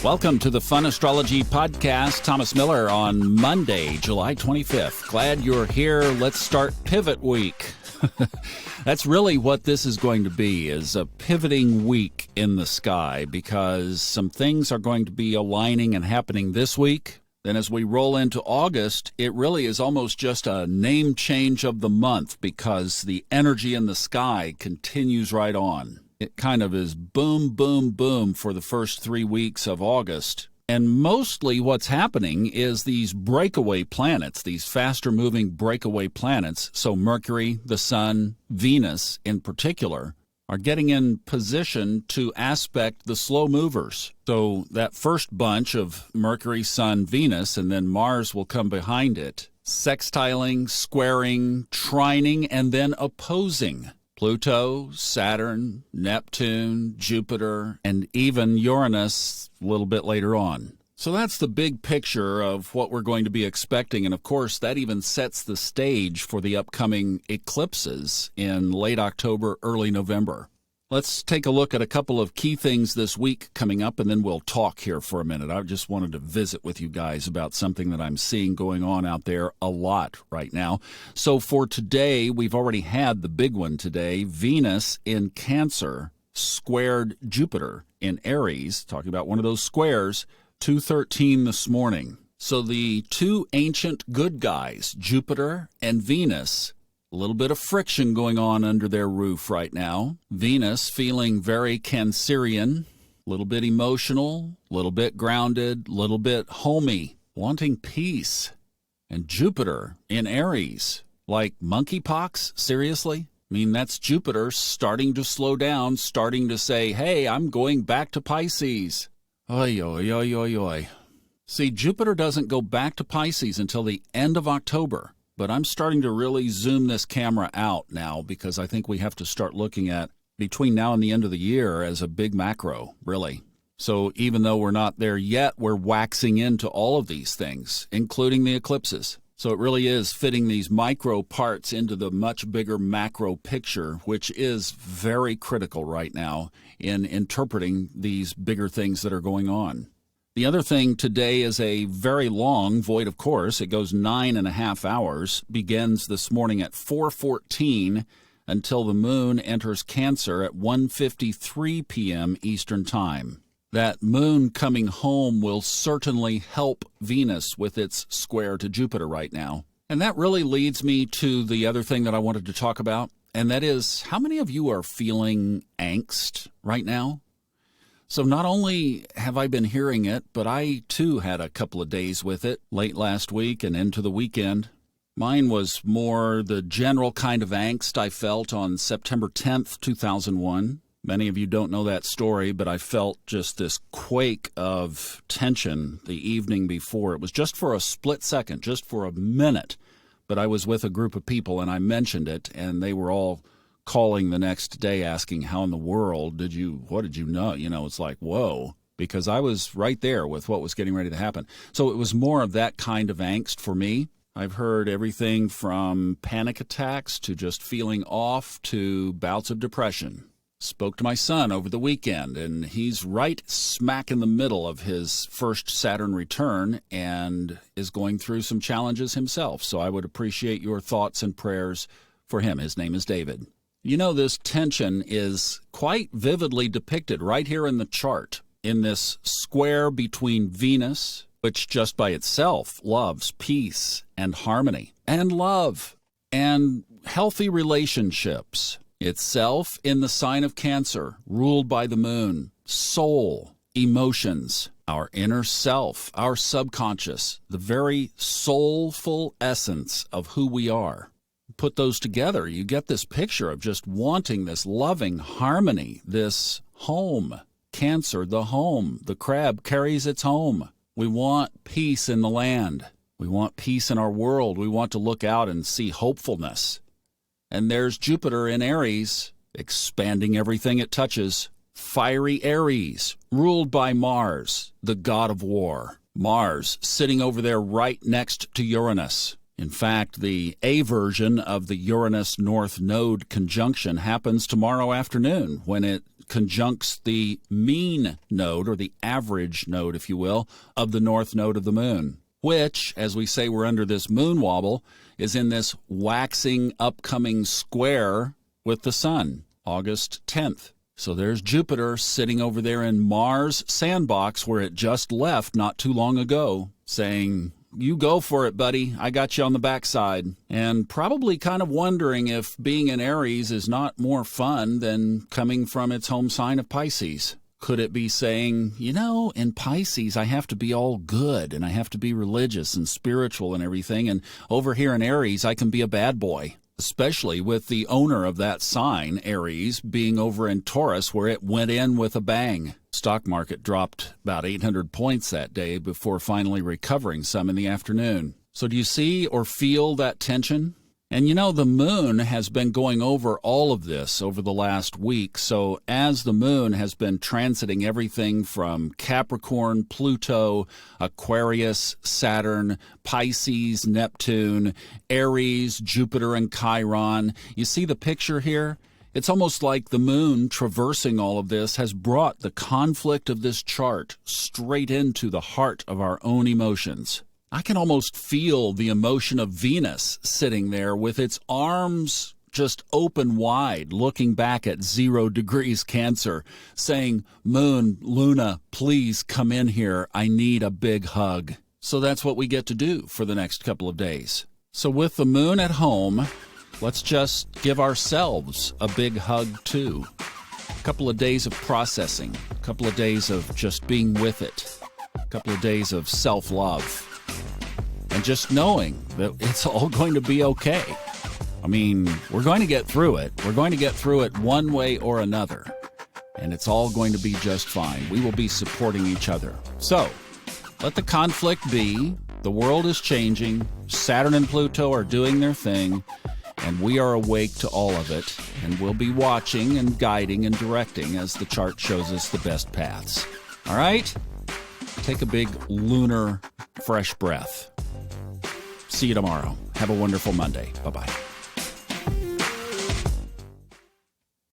Welcome to the Fun Astrology Podcast. Thomas Miller on Monday, July 25th. Glad you're here. Let's start Pivot Week. That's really what this is going to be, is a pivoting week in the sky, because some things are going to be aligning and happening this week. Then as we roll into August, it really is almost just a name change of the month, because the energy in the sky continues right on. It kind of is boom, boom, boom for the first 3 weeks of August. And mostly what's happening is these breakaway planets, these faster-moving breakaway planets, so Mercury, the Sun, Venus in particular, are getting in position to aspect the slow movers. So that first bunch of Mercury, Sun, Venus, and then Mars will come behind it, sextiling, squaring, trining, and then opposing Pluto, Saturn, Neptune, Jupiter, and even Uranus a little bit later on. So that's the big picture of what we're going to be expecting, and of course that even sets the stage for the upcoming eclipses in late October, early November. Let's take a look at a couple of key things this week coming up, and then we'll talk here for a minute. I just wanted to visit with you guys about something that I'm seeing going on out there a lot right now. So for today, we've already had the big one today. Venus in Cancer squared Jupiter in Aries, talking about one of those squares, 2:13 this morning. So the two ancient good guys, Jupiter and Venus, a little bit of friction going on under their roof right now. Venus feeling very Cancerian, a little bit emotional, a little bit grounded, a little bit homey, wanting peace. And Jupiter in Aries, like monkeypox, seriously? I mean, that's Jupiter starting to slow down, starting to say, hey, I'm going back to Pisces. Oy, oy, oy, oy, oy. See, Jupiter doesn't go back to Pisces until the end of October. But I'm starting to really zoom this camera out now, because I think we have to start looking at between now and the end of the year as a big macro, really. So even though we're not there yet, we're waxing into all of these things, including the eclipses. So it really is fitting these micro parts into the much bigger macro picture, which is very critical right now in interpreting these bigger things that are going on. The other thing today is a very long void of course. It goes 9.5 hours, begins this morning at 4:14 until the moon enters Cancer at 1:53 p.m. Eastern Time. That moon coming home will certainly help Venus with its square to Jupiter right now. And that really leads me to the other thing that I wanted to talk about, and that is, how many of you are feeling angst right now? So not only have I been hearing it, but I too had a couple of days with it late last week and into the weekend. Mine was more the general kind of angst I felt on September 10th, 2001. Many of you don't know that story, but I felt just this quake of tension the evening before. It was just for a split second, just for a minute. But I was with a group of people and I mentioned it, and they were all calling the next day asking, how in the world what did you know? You know, it's like, whoa, because I was right there with what was getting ready to happen. So it was more of that kind of angst for me. I've heard everything from panic attacks to just feeling off to bouts of depression. Spoke to my son over the weekend, and he's right smack in the middle of his first Saturn return and is going through some challenges himself. So I would appreciate your thoughts and prayers for him. His name is David. You know, this tension is quite vividly depicted right here in the chart, in this square between Venus, which just by itself loves peace and harmony and love and healthy relationships, itself in the sign of Cancer, ruled by the moon, soul, emotions, our inner self, our subconscious, the very soulful essence of who we are. Put those together, you get this picture of just wanting this loving harmony, this home. Cancer, the home. The crab carries its home. We want peace in the land. We want peace in our world. We want to look out and see hopefulness. And there's Jupiter in Aries, expanding everything it touches. Fiery Aries, ruled by Mars, the god of war. Mars sitting over there right next to Uranus. In fact, the A version of the Uranus North Node conjunction happens tomorrow afternoon when it conjuncts the mean node, or the average node, if you will, of the north node of the moon, which, as we say we're under this moon wobble, is in this waxing upcoming square with the sun, August 10th. So there's Jupiter sitting over there in Mars' sandbox where it just left not too long ago, saying, you go for it, buddy. I got you on the backside. And probably kind of wondering if being in Aries is not more fun than coming from its home sign of Pisces. Could it be saying, in Pisces, I have to be all good and I have to be religious and spiritual and everything. And over here in Aries, I can be a bad boy, especially with the owner of that sign, Aries, being over in Taurus where it went in with a bang. Stock market dropped about 800 points that day before finally recovering some in the afternoon. So do you see or feel that tension? And the moon has been going over all of this over the last week. So as the moon has been transiting everything from Capricorn, Pluto, Aquarius, Saturn, Pisces, Neptune, Aries, Jupiter, and Chiron, you see the picture here? It's almost like the moon traversing all of this has brought the conflict of this chart straight into the heart of our own emotions. I can almost feel the emotion of Venus sitting there with its arms just open wide, looking back at 0 degrees Cancer, saying, Moon, Luna, please come in here. I need a big hug. So that's what we get to do for the next couple of days. So with the moon at home, let's just give ourselves a big hug too. A couple of days of processing, a couple of days of just being with it, a couple of days of self-love. And just knowing that it's all going to be okay. I mean, we're going to get through it. We're going to get through it one way or another. And it's all going to be just fine. We will be supporting each other. So, let the conflict be. The world is changing. Saturn and Pluto are doing their thing. And we are awake to all of it. And we'll be watching and guiding and directing as the chart shows us the best paths. All right? Take a big lunar fresh breath. See you tomorrow. Have a wonderful Monday. Bye-bye.